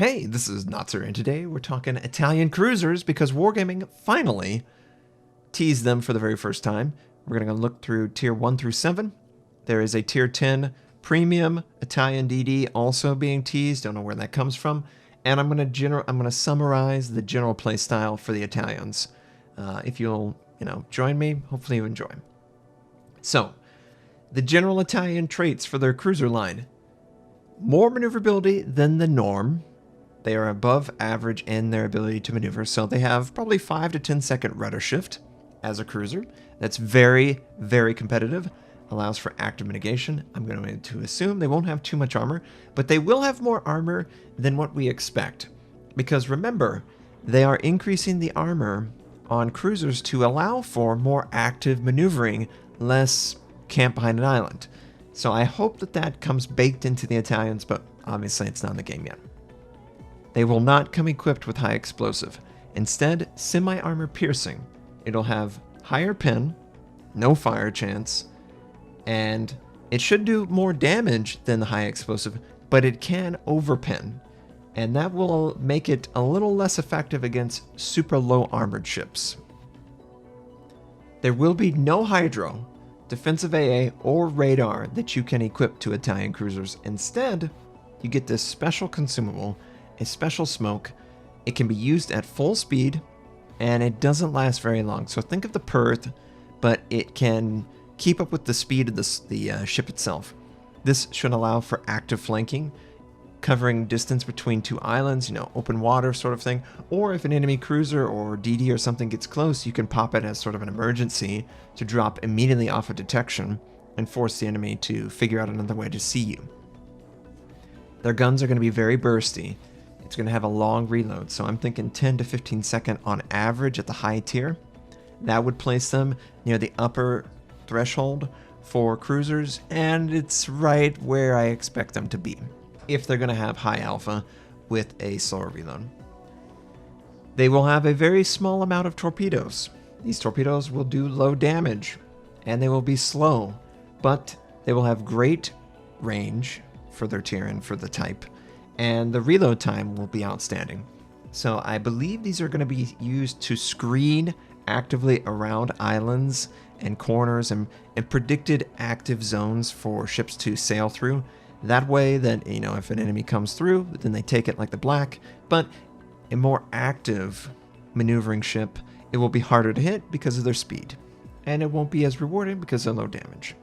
Hey, this is Notser, and today we're talking Italian cruisers because Wargaming finally teased them for the very first time. We're going to look through tier 1 through 7. There is a tier 10 premium Italian DD also being teased. Don't know where that comes from. And I'm going to summarize the general play style for the Italians. If you'll, join me, hopefully you enjoy. So, the general Italian traits for their cruiser line. More maneuverability than the norm. They are above average in their ability to maneuver, so they have probably 5 to 10 second rudder shift as a cruiser. That's very, very competitive. Allows for active mitigation. I'm going to assume they won't have too much armor, but they will have more armor than what we expect. Because remember, they are increasing the armor on cruisers to allow for more active maneuvering, less camp behind an island. So I hope that comes baked into the Italians, but obviously it's not in the game yet. They will not come equipped with high explosive. Instead, semi-armor piercing. It'll have higher pin, no fire chance, and it should do more damage than the high explosive, but it can overpin, and that will make it a little less effective against super low armored ships. There will be no hydro, defensive AA, or radar that you can equip to Italian cruisers. Instead, you get this special consumable, a special smoke. It can be used at full speed, and it doesn't last very long. So think of the Perth, but it can keep up with the speed of the ship itself. This should allow for active flanking, covering distance between two islands, open water sort of thing. Or if an enemy cruiser or DD or something gets close, you can pop it as sort of an emergency to drop immediately off of detection and force the enemy to figure out another way to see you. Their guns are going to be very bursty. It's going to have a long reload, so I'm thinking 10 to 15 second on average at the high tier. That would place them near the upper threshold for cruisers, and it's right where I expect them to be if they're going to have high alpha with a slower reload. They will have a very small amount of torpedoes. These torpedoes will do low damage, and they will be slow, but they will have great range for their tier and for the type, and the reload time will be outstanding. So I believe these are going to be used to screen actively around islands and corners and predicted active zones for ships to sail through. That way that, if an enemy comes through, then they take it like the black, but a more active maneuvering ship, it will be harder to hit because of their speed, and it won't be as rewarding because of low damage.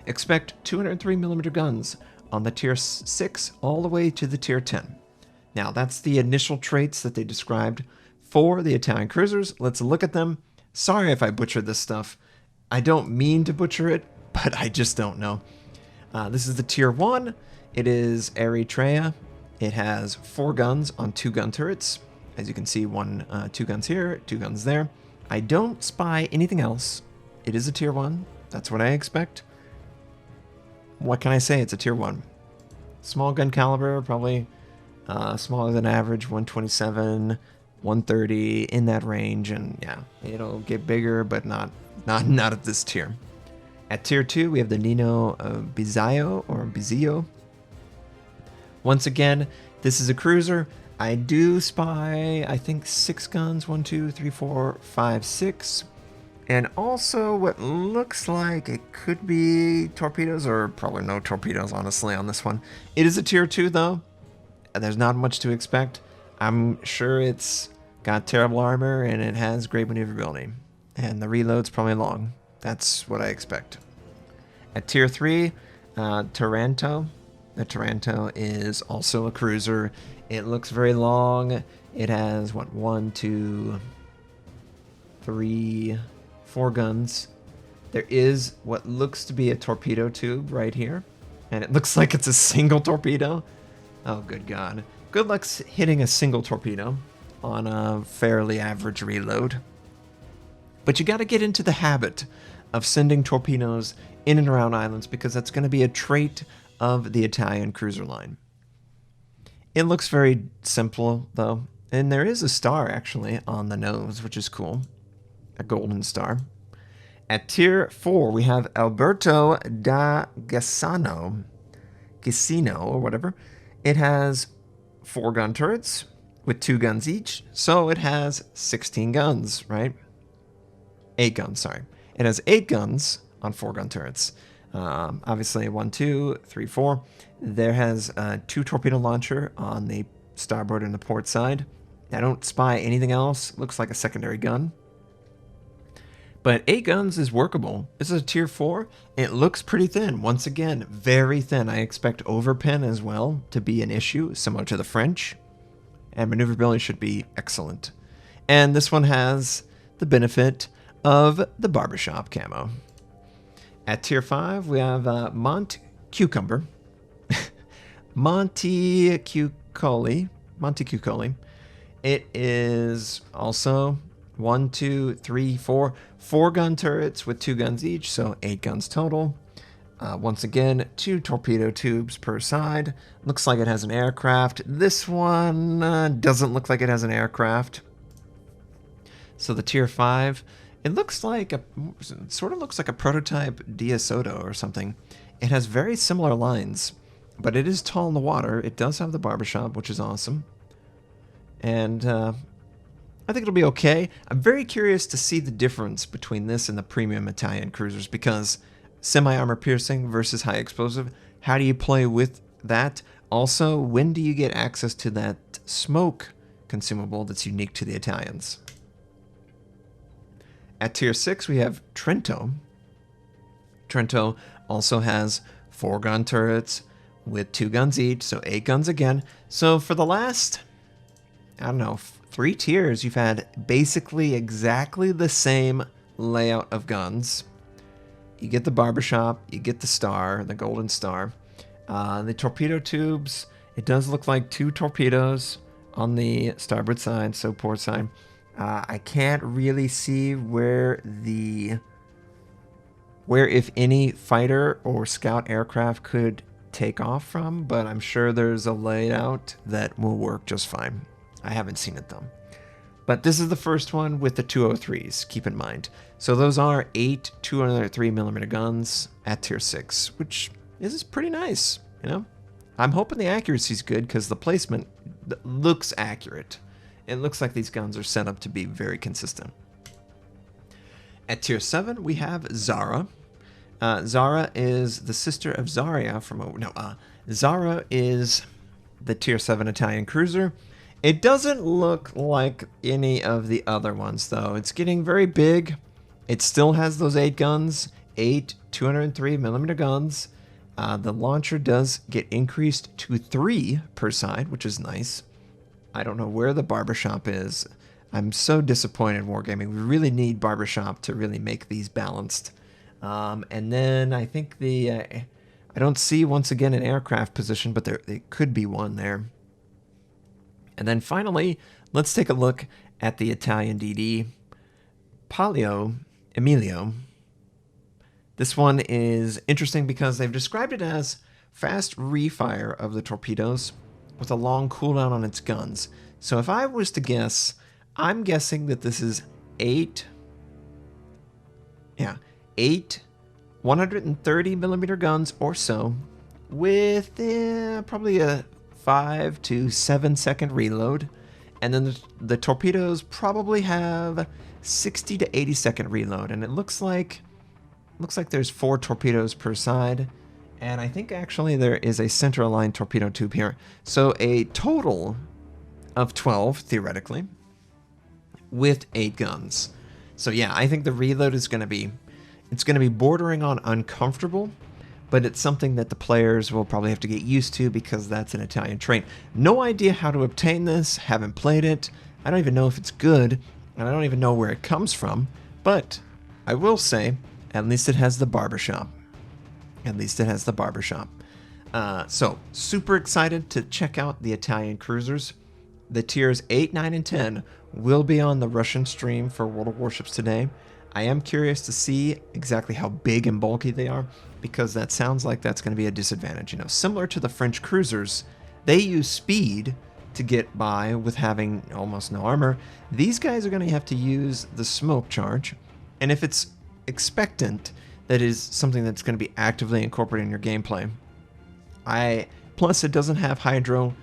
Expect 203mm guns on the tier 6 all the way to the tier 10. Now, that's the initial traits that they described for the Italian cruisers. Let's look at them. Sorry if I butchered this stuff. I don't mean to butcher it, but I just don't know. This is the tier 1. It is Eritrea. It has 4 guns on 2 gun turrets. As you can see, 2 guns here, 2 guns there. I don't spy anything else. It is a tier 1. That's what I expect. What can I say? It's a tier 1. Small gun caliber, probably smaller than average, 127, 130, in that range, and yeah, it'll get bigger, but not at this tier. At tier 2, we have the Nino Visio. Once again, this is a cruiser. I do spy, I think, 6 guns, 1, 2, 3, 4, 5, 6. And also what looks like it could be torpedoes, or probably no torpedoes, honestly, on this one. It is a tier 2, though. There's not much to expect. I'm sure it's got terrible armor, and it has great maneuverability. And the reload's probably long. That's what I expect. At tier 3, Taranto. The Taranto is also a cruiser. It looks very long. It has, 1, 2, 3... 4 guns. There is what looks to be a torpedo tube right here, and it looks like it's a single torpedo. Oh, good God. Good luck hitting a single torpedo on a fairly average reload. But you got to get into the habit of sending torpedoes in and around islands, because that's going to be a trait of the Italian cruiser line. It looks very simple, though, and there is a star, actually, on the nose, which is cool. A golden star. At tier 4, we have Alberto da Gisano, or whatever. It has 4 gun turrets with 2 guns each, so it has 16 guns, right? 8 guns, sorry. It has 8 guns on 4 gun turrets. Obviously, 1, 2, 3, 4. There has 2 torpedo launcher on the starboard and the port side. I don't spy anything else. Looks like a secondary gun. But 8 guns is workable. This is a tier 4. It looks pretty thin. Once again, very thin. I expect overpin as well to be an issue, similar to the French. And maneuverability should be excellent. And this one has the benefit of the barbershop camo. At tier 5, we have Monte Cucumber. Monte Q. It is also 1, 2, 3, 4. 4 gun turrets with 2 guns each, so 8 guns total. Once again, 2 torpedo tubes per side. Looks like it has an aircraft. This one doesn't look like it has an aircraft. So the tier 5, it looks like sort of looks like a prototype DeSoto or something. It has very similar lines, but it is tall in the water. It does have the barbershop, which is awesome. And I think it'll be okay. I'm very curious to see the difference between this and the premium Italian cruisers, because semi-armor piercing versus high explosive, how do you play with that? Also, when do you get access to that smoke consumable that's unique to the Italians? At tier 6, we have Trento. Trento also has 4 gun turrets with 2 guns each, so 8 guns again. So for the last, I don't know, 3 tiers, you've had basically exactly the same layout of guns. You get the barbershop, you get the star, the golden star. The torpedo tubes, it does look like 2 torpedoes on the starboard side, so port side. I can't really see where if any fighter or scout aircraft could take off from, but I'm sure there's a layout that will work just fine. I haven't seen it though. But this is the first one with the 203s, keep in mind. So those are 8 203mm guns at tier 6, which is pretty nice, you know? I'm hoping the accuracy's good because the placement looks accurate. It looks like these guns are set up to be very consistent. At tier 7, we have Zara. Zara is the sister of Zarya from... Zara is the tier 7 Italian cruiser. It doesn't look like any of the other ones, though. It's getting very big. It still has those 8 guns, 8 203mm guns. The launcher does get increased to 3 per side, which is nice. I don't know where the barbershop is. I'm so disappointed in Wargaming. We really need barbershop to really make these balanced. And then I think I don't see, once again, an aircraft position, but there could be one there. And then finally, let's take a look at the Italian DD. Palio Emilio. This one is interesting because they've described it as fast refire of the torpedoes with a long cooldown on its guns. So if I was to guess, I'm guessing that this is 8 130mm guns or so with probably a 5 to 7 second reload. And then the torpedoes probably have 60 to 80 second reload. And it looks like there's 4 torpedoes per side. And I think actually there is a center aligned torpedo tube here. So a total of 12, theoretically, with 8 guns. So yeah, I think the reload is going to be bordering on uncomfortable, but it's something that the players will probably have to get used to because that's an Italian trait. No idea how to obtain this, haven't played it. I don't even know if it's good, and I don't even know where it comes from, but I will say, at least it has the barbershop. At least it has the barbershop. So, super excited to check out the Italian cruisers. The tiers 8, 9, and 10 will be on the Russian stream for World of Warships today. I am curious to see exactly how big and bulky they are, because that sounds like that's going to be a disadvantage. You know, similar to the French cruisers, they use speed to get by with having almost no armor. These guys are going to have to use the smoke charge, and if it's expectant, that is something that's going to be actively incorporated in your gameplay. Plus, it doesn't have hydro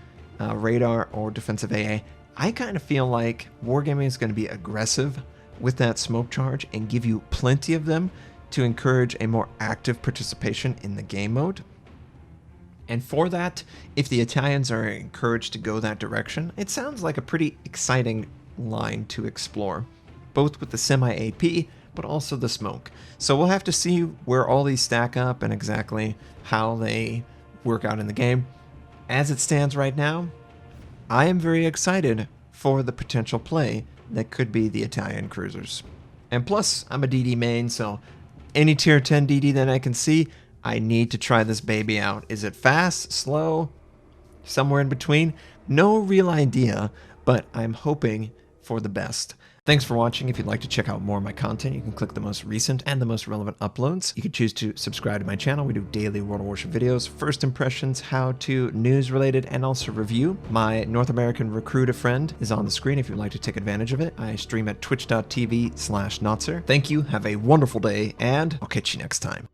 radar or defensive AA. I kind of feel like Wargaming is going to be aggressive with that smoke charge and give you plenty of them to encourage a more active participation in the game mode. And for that, if the Italians are encouraged to go that direction, it sounds like a pretty exciting line to explore, both with the semi-AP, but also the smoke. So we'll have to see where all these stack up and exactly how they work out in the game. As it stands right now, I am very excited for the potential play that could be the Italian cruisers. And plus, I'm a DD main, so any tier 10 DD that I can see, I need to try this baby out. Is it fast, slow, somewhere in between? No real idea, but I'm hoping for the best. Thanks for watching. If you'd like to check out more of my content, you can click the most recent and the most relevant uploads. You can choose to subscribe to my channel. We do daily World of Warship videos, first impressions, how-to, news-related, and also review. My North American recruiter friend is on the screen if you'd like to take advantage of it. I stream at twitch.tv/notser. Thank you, have a wonderful day, and I'll catch you next time.